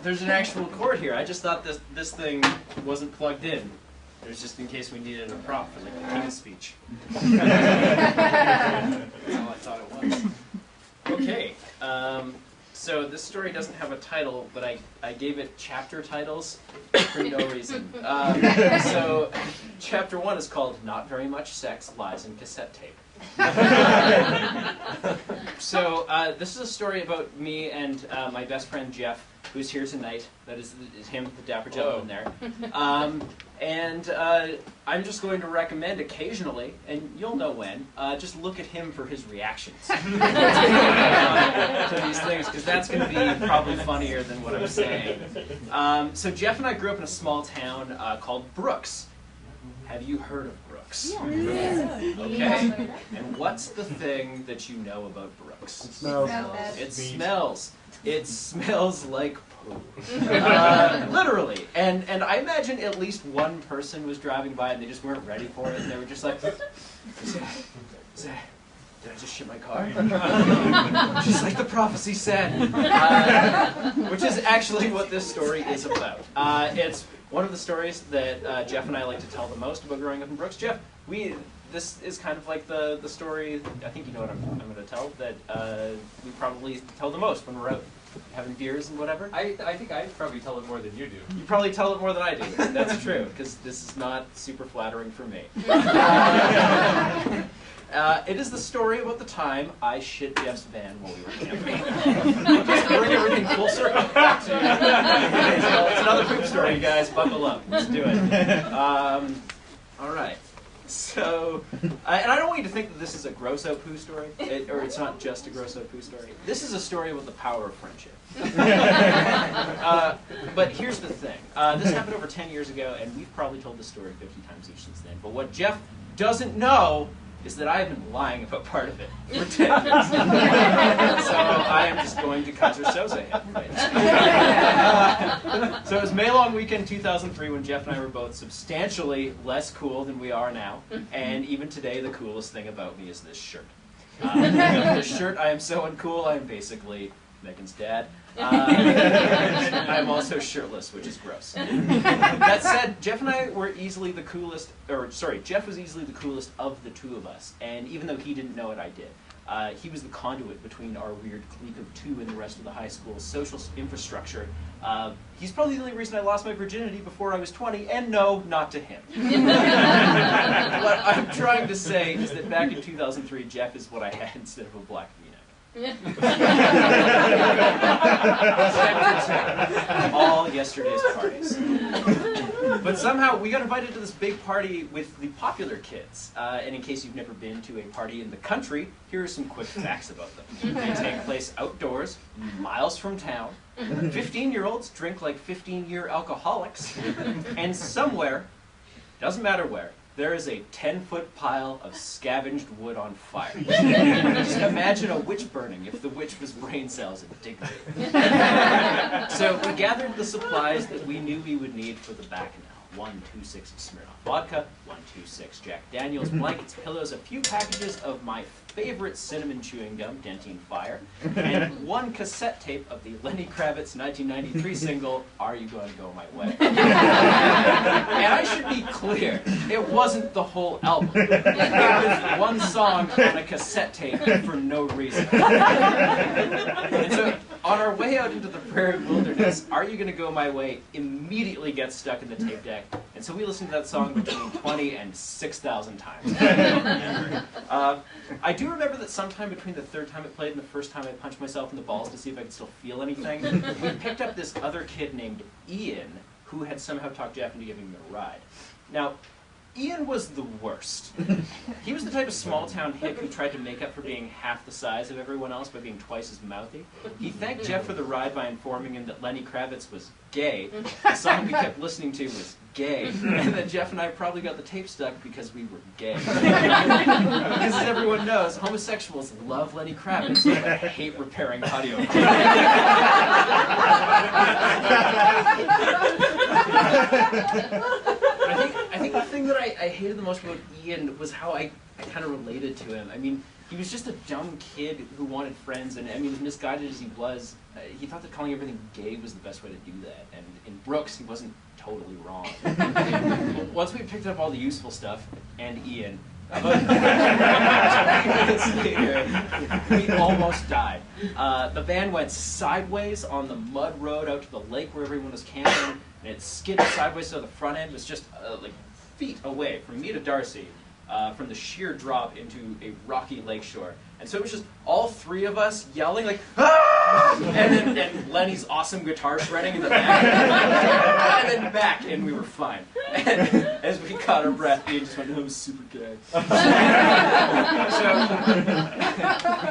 there's an actual cord here. I just thought this thing wasn't plugged in. It was just in case we needed a prop for like the King's speech. That's all I thought it was. Okay. So this story doesn't have a title, but I gave it chapter titles for no reason. So chapter 1 is called Not Very Much Sex, Lies, and Cassette Tape. So this is a story about me and my best friend Jeff, who's here tonight. That is him, the dapper gentleman there. And I'm just going to recommend occasionally, and you'll know when, just look at him for his reactions to these things, because that's going to be probably funnier than what I'm saying. So Jeff and I grew up in a small town called Brooks. Have you heard of Brooks? Yeah. Okay. And what's the thing that you know about Brooks? It smells. It smells. It smells like poo. Literally. And I imagine at least one person was driving by and they just weren't ready for it, and they were just like, did I just shit my car? Just like the prophecy said. Which is actually what this story is about. It's one of the stories that Jeff and I like to tell the most about growing up in Brooks. Jeff, this is kind of like the story, I think you know what I'm going to tell, that we probably tell the most when we're out having beers and whatever. I think I probably tell it more than you do. You probably tell it more than I do. That's true, because this is not super flattering for me. It is the story about the time I shit Jeff's van while we were camping. Just to bring everything full circle back to it's another poop story, guys. Buckle up. Let's do it. All right. So, and I don't want you to think that this is a gross-out poo story, or it's not just a gross-out poo story. This is a story about the power of friendship. But here's the thing. This happened over 10 years ago, and we've probably told this story 50 times each since then. But what Jeff doesn't know is that I've been lying about part of it for 10 years. So I am just going to cut your soza him. So it was May Long Weekend 2003 when Jeff and I were both substantially less cool than we are now. And even today, the coolest thing about me is this shirt. This shirt, I am so uncool, I am basically Megan's dad. I'm also shirtless, which is gross. That said, Jeff and I were easily the coolest, Jeff was easily the coolest of the two of us, and even though he didn't know it, I did. He was the conduit between our weird clique of two and the rest of the high school's social infrastructure. He's probably the only reason I lost my virginity before I was 20, and no, not to him. What I'm trying to say is that back in 2003, Jeff is what I had instead of a black V-neck. All yesterday's parties. But somehow we got invited to this big party with the popular kids. And in case you've never been to a party in the country, here are some quick facts about them. They take place outdoors, miles from town. 15-year-olds drink like 15-year alcoholics. And somewhere, doesn't matter where, there is a 10-foot pile of scavenged wood on fire. Just imagine a witch burning if the witch was brain cells and dignity. So we gathered the supplies that we knew we would need for the bacchanal. 126 Smirnoff vodka, 126 Jack Daniels, blankets, pillows, a few packages of my favorite cinnamon chewing gum, Dentine Fire, and one cassette tape of the Lenny Kravitz 1993 single, Are You Gonna Go My Way? And I should be clear, it wasn't the whole album. It was one song on a cassette tape for no reason. And so, on our way out into the prairie wilderness, Are You Gonna Go My Way immediately gets stuck in the tape deck, and so we listened to that song between 20 and 6,000 times. I do remember that sometime between the third time it played and the first time I punched myself in the balls to see if I could still feel anything, we picked up this other kid named Ian, who had somehow talked Jeff into giving me a ride. Now, Ian was the worst. He was the type of small-town hick who tried to make up for being half the size of everyone else by being twice as mouthy. He thanked Jeff for the ride by informing him that Lenny Kravitz was gay. The song we kept listening to was gay. And that Jeff and I probably got the tape stuck because we were gay. Because as everyone knows, homosexuals love Lenny Kravitz, but hate repairing audio. I think the thing that I hated the most about Ian was how I I kind of related to him. I mean, he was just a dumb kid who wanted friends, and I mean, as misguided as he was, he thought that calling everything gay was the best way to do that. And in Brooks, he wasn't totally wrong. Once we picked up all the useful stuff, and Ian, about 20 minutes later, we almost died. The van went sideways on the mud road out to the lake where everyone was camping, and it skidded sideways so the front end was just like feet away from me to Darcy, from the sheer drop into a rocky lakeshore. And so it was just all three of us yelling like, "Ah!" and Lenny's awesome guitar shredding in the back, and then back, and we were fine. And as we caught our breath, Ian just went, "That was super gay." So we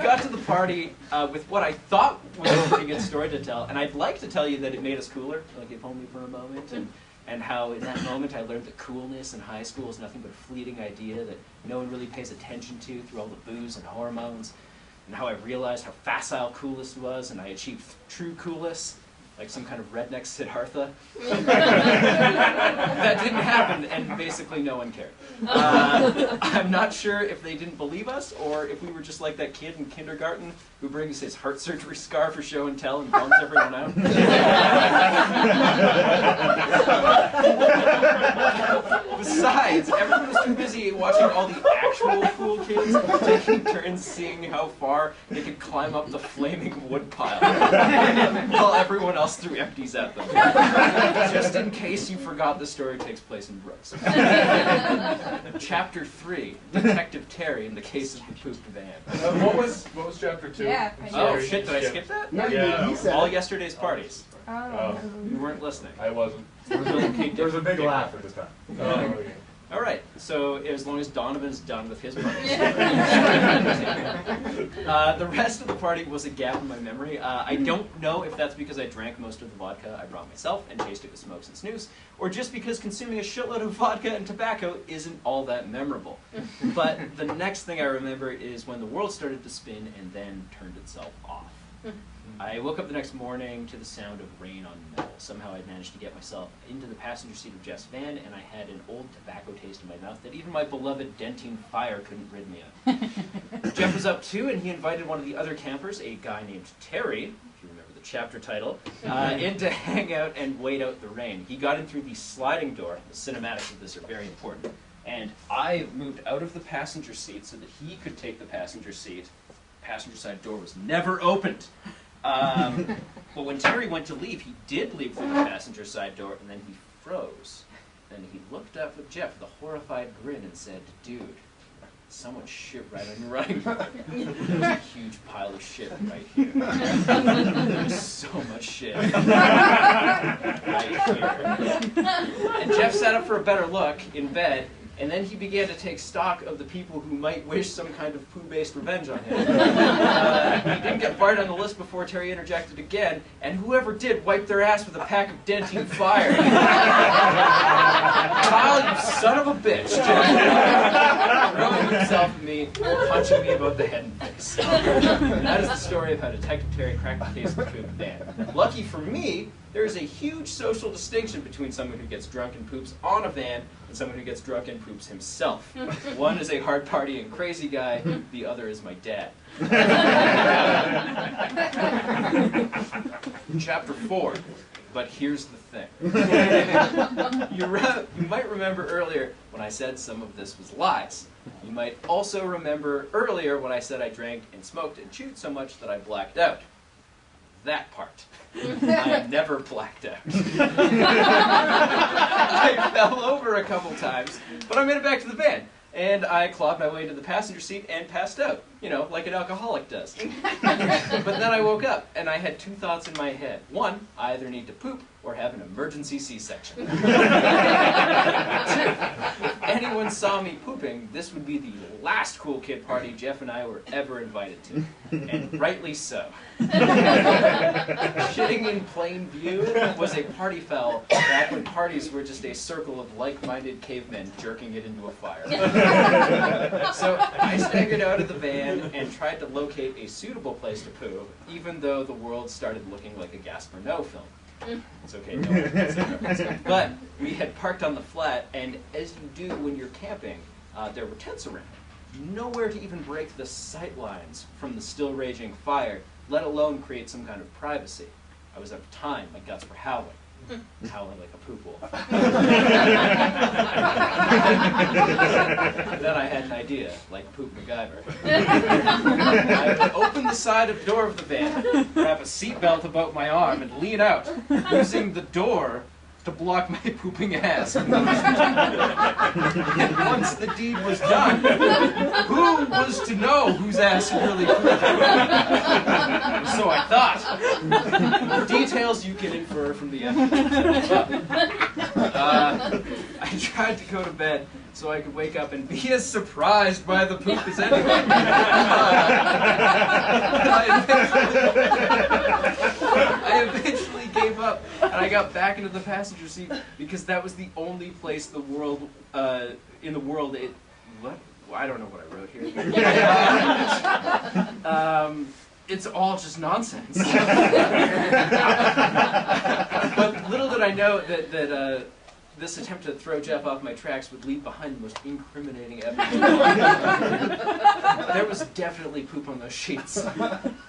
got to the party with what I thought was a pretty good story to tell, and I'd like to tell you that it made us cooler, like if only for a moment, and how in that moment I learned that coolness in high school is nothing but a fleeting idea that no one really pays attention to through all the booze and hormones, and how I realized how facile coolness was, and I achieved true coolness, like some kind of redneck Siddhartha. That didn't happen, and basically no one cared. I'm not sure if they didn't believe us, or if we were just like that kid in kindergarten who brings his heart surgery scar for show and tell and bums everyone out. Besides, everyone was too busy watching all the actual cool kids taking turns seeing how far they could climb up the flaming wood pile, while everyone else threw empties at them. Just in case you forgot, the story takes place in Brooks. Chapter 3, Detective Terry in the case of the pooped van. What was chapter 2? Yeah. Oh shit, did I skip that? No, Yeah. he said All it. yesterday's parties. Oh. You weren't listening. I wasn't. There was a big laugh at this time. Okay. All right, so as long as Donovan's done with his parties. The rest of the party was a gap in my memory. I don't know if that's because I drank most of the vodka I brought myself and chased it with smokes and snooze, or just because consuming a shitload of vodka and tobacco isn't all that memorable. But the next thing I remember is when the world started to spin and then turned itself off. I woke up the next morning to the sound of rain on metal. Somehow I'd managed to get myself into the passenger seat of Jeff's van, and I had an old tobacco taste in my mouth that even my beloved Dentine Fire couldn't rid me of. Jeff was up too, and he invited one of the other campers, a guy named Terry, if you remember the chapter title, in to hang out and wait out the rain. He got in through the sliding door. The cinematics of this are very important. And I moved out of the passenger seat so that he could take the passenger seat. The passenger side door was never opened. But when Terry went to leave, he did leave through the passenger side door, and then he froze. Then he looked up at Jeff with a horrified grin and said, "Dude, someone shit right on your running board." There's a huge pile of shit right here. There's so much shit right here. And Jeff sat up for a better look in bed, and then he began to take stock of the people who might wish some kind of poo-based revenge on him. He didn't get fired on the list before Terry interjected again, and whoever did wiped their ass with a pack of Dentine Fire. Kyle, you son of a bitch. Throwing himself at me, punching me above the head and face. That is the story of how Detective Terry cracked the case of the poop van. Lucky for me, there is a huge social distinction between someone who gets drunk and poops on a van and someone who gets drunk and poops himself. One is a hard partying crazy guy, the other is my dad. Chapter 4, but here's the thing. You might remember earlier when I said some of this was lies. You might also remember earlier when I said I drank and smoked and chewed so much that I blacked out. That part. I never blacked out. I fell over a couple times, but I made it back to the van. And I clawed my way into the passenger seat and passed out. You know, like an alcoholic does. But then I woke up, and I had two thoughts in my head. One, I either need to poop or have an emergency C-section. Two, if anyone saw me pooping, this would be the last cool kid party Jeff and I were ever invited to. And rightly so. Shitting in plain view was a party foul back when parties were just a circle of like-minded cavemen jerking it into a fire. So I staggered out of the van and tried to locate a suitable place to poo, even though the world started looking like a Gaspar Noé film. It's okay, no one can say no. But we had parked on the flat, and as you do when you're camping, there were tents around. nowhere to even break the sight lines from the still raging fire, let alone create some kind of privacy. I was out of time, my guts were howling. Howling like a poop wolf. Then I had an idea, like Poop MacGyver. I would open the side of door of the van, wrap a seatbelt about my arm, and lean out, using the door to block my pooping ass. And once the deed was done, who was to know whose ass really pooped? So I thought. Details you can infer from the evidence. I tried to go to bed so I could wake up and be as surprised by the poop as anyone. I eventually gave up, and I got back into the passenger seat because that was the only place in the world what? I don't know what I wrote here. It's all just nonsense. But little did I know that this attempt to throw Jeff off my tracks would leave behind the most incriminating evidence. There was definitely poop on those sheets.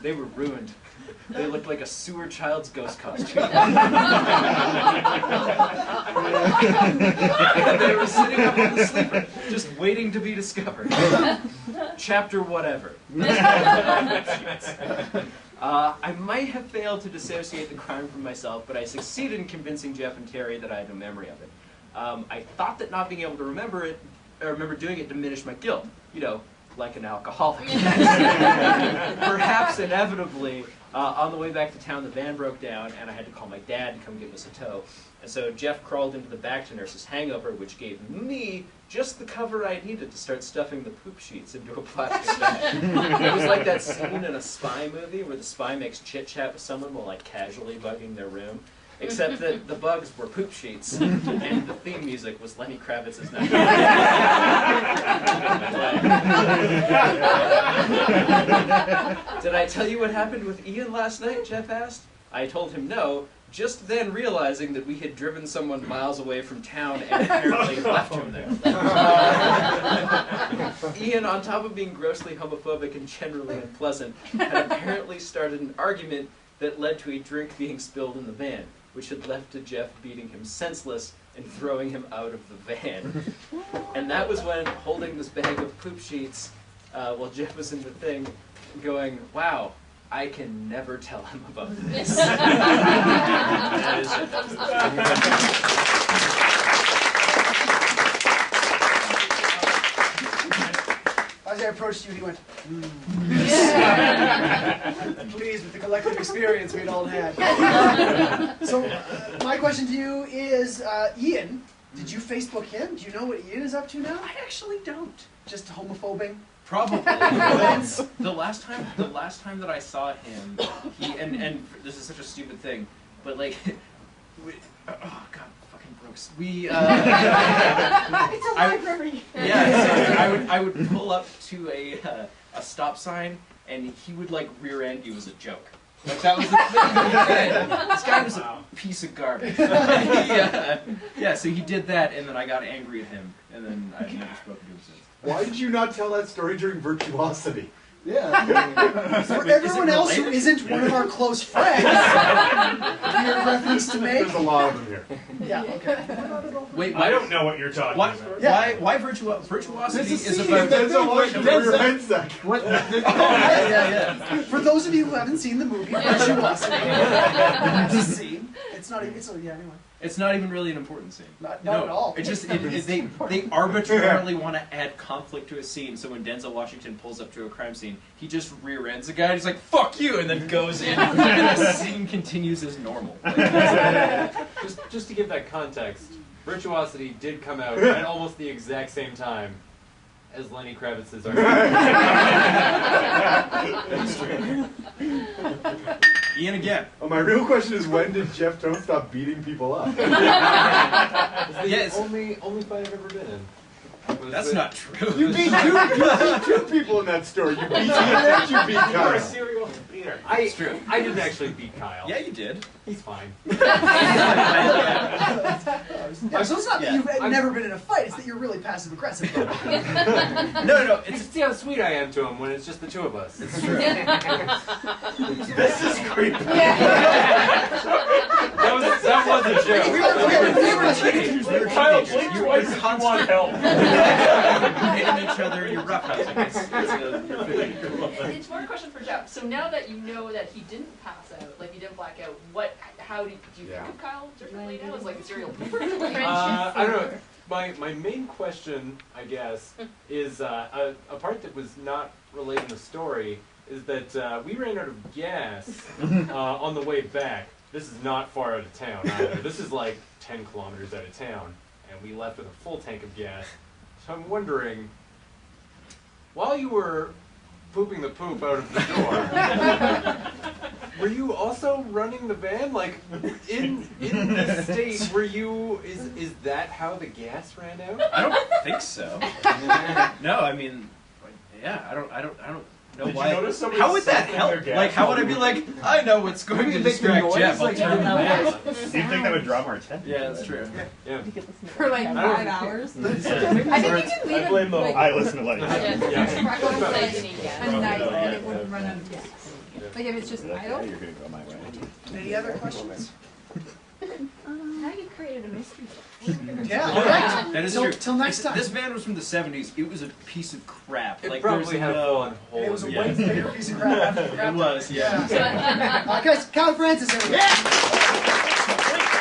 They were ruined. They looked like a sewer child's ghost costume. They were sitting up on the sleeper, just waiting to be discovered. Chapter whatever. I might have failed to dissociate the crime from myself, but I succeeded in convincing Jeff and Terry that I had no memory of it. I thought that not being able to remember doing it diminished my guilt. You know, like an alcoholic. Perhaps inevitably, on the way back to town, the van broke down, and I had to call my dad to come give us a tow. And so Jeff crawled into the back to nurse his hangover, which gave me just the cover I needed to start stuffing the poop sheets into a plastic bag. It was like that scene in a spy movie where the spy makes chit-chat with someone while like casually bugging their room. Except that the bugs were poop sheets, and the theme music was Lenny Kravitz's Night. Did I tell you what happened with Ian last night, Jeff asked. I told him no, just then realizing that we had driven someone miles away from town and apparently left him there. Ian, on top of being grossly homophobic and generally unpleasant, had apparently started an argument that led to a drink being spilled in the van, which had led to Jeff beating him senseless and throwing him out of the van. And that was when, holding this bag of poop sheets, while Jeff was in the thing, going, wow, I can never tell him about this. That is it. As I approached you, he went, pleased with the collective experience we'd all had. So, my question to you is, Ian, did you Facebook him? Do you know what Ian is up to now? I actually don't. Just homophobing? Probably. The last time that I saw him, he and this is such a stupid thing, but like, oh god, fucking Brooks. It's a library. Yeah, so I would pull up to a stop sign, and he would like rear end you as a joke. Like that was the thing he did. This guy was a piece of garbage. Yeah, so he did that, and then I got angry at him, and then I've never spoken to him since. Why did you not tell that story during Virtuosity? Yeah. For everyone else who isn't one of our close friends, your reference to make. There's a lot of them here. Yeah, okay. Wait, I don't know what you're talking about. Why Virtuosity is There's about... a lot of your events that. For those of you who haven't seen the movie Virtuosity, it's a scene. It's not even, anyway. It's not even really an important scene. Not at all. It just they arbitrarily want to add conflict to a scene. So when Denzel Washington pulls up to a crime scene, he just rear ends a guy. And he's like, "Fuck you," and then goes in, and the scene continues as normal. Just to give that context, Virtuosity did come out at almost the exact same time as Lenny Kravitz's argument. That's true. Ian again. Oh, my real question is, when did Jeff Tone stop beating people up? It's the only fight I've ever been in. That's not true. You beat two people in that story. You beat Ian and you beat You're a Kyle. serial beater. It's true. I didn't actually beat Kyle. Yeah, you did. He's fine. Yeah, so it's not that Yeah. you've I'm- never been in a fight, it's that you're really passive aggressive. No, You it's see how sweet I am to him when it's just the two of us. it's true. This is creepy. That was a joke. we were teenagers. We were Kyle, teenagers. blink You're twice if you constantly want help. hitting each other. You're roughhousing. It's more a question for Jeff. So now that you know that he didn't pass out, like he didn't black out, how do you think of Kyle differently now? As like a serial killer? I don't know. My main question, I guess, is a part that was not related to the story is that we ran out of gas on the way back. This is not far out of town either. This is like 10 kilometers out of town, and we left with a full tank of gas. So I'm wondering, while you were pooping the poop out of the door, were you also running the van? Like, in this state, were you? Is that how the gas ran out? I don't think so. No, I mean, yeah, I don't know Did why. you notice somebody How would that sucking help? their gas? Like, how would I be like, I know what's going to Maybe make the distract noise, Jeff. I'll like, turn the yeah, van on. Do you think that would draw more attention? Yeah, that's true. Yeah. For like I don't- 5 hours. I I think you can leave I blame it the. like I listen to Lenny. a night and it wouldn't run out of gas. Like if it's just idle. You're gonna go my way. Any other questions? Now you created a mystery. Yeah, all right. That is Till- true. till next time. This van was from the 70s. It was a piece of crap. It like, probably there's had a no- full-on hole. It was a in Yeah. way bigger piece of crap after the crap. It was, yeah. Guys, Kyle Francis, everyone. Yeah!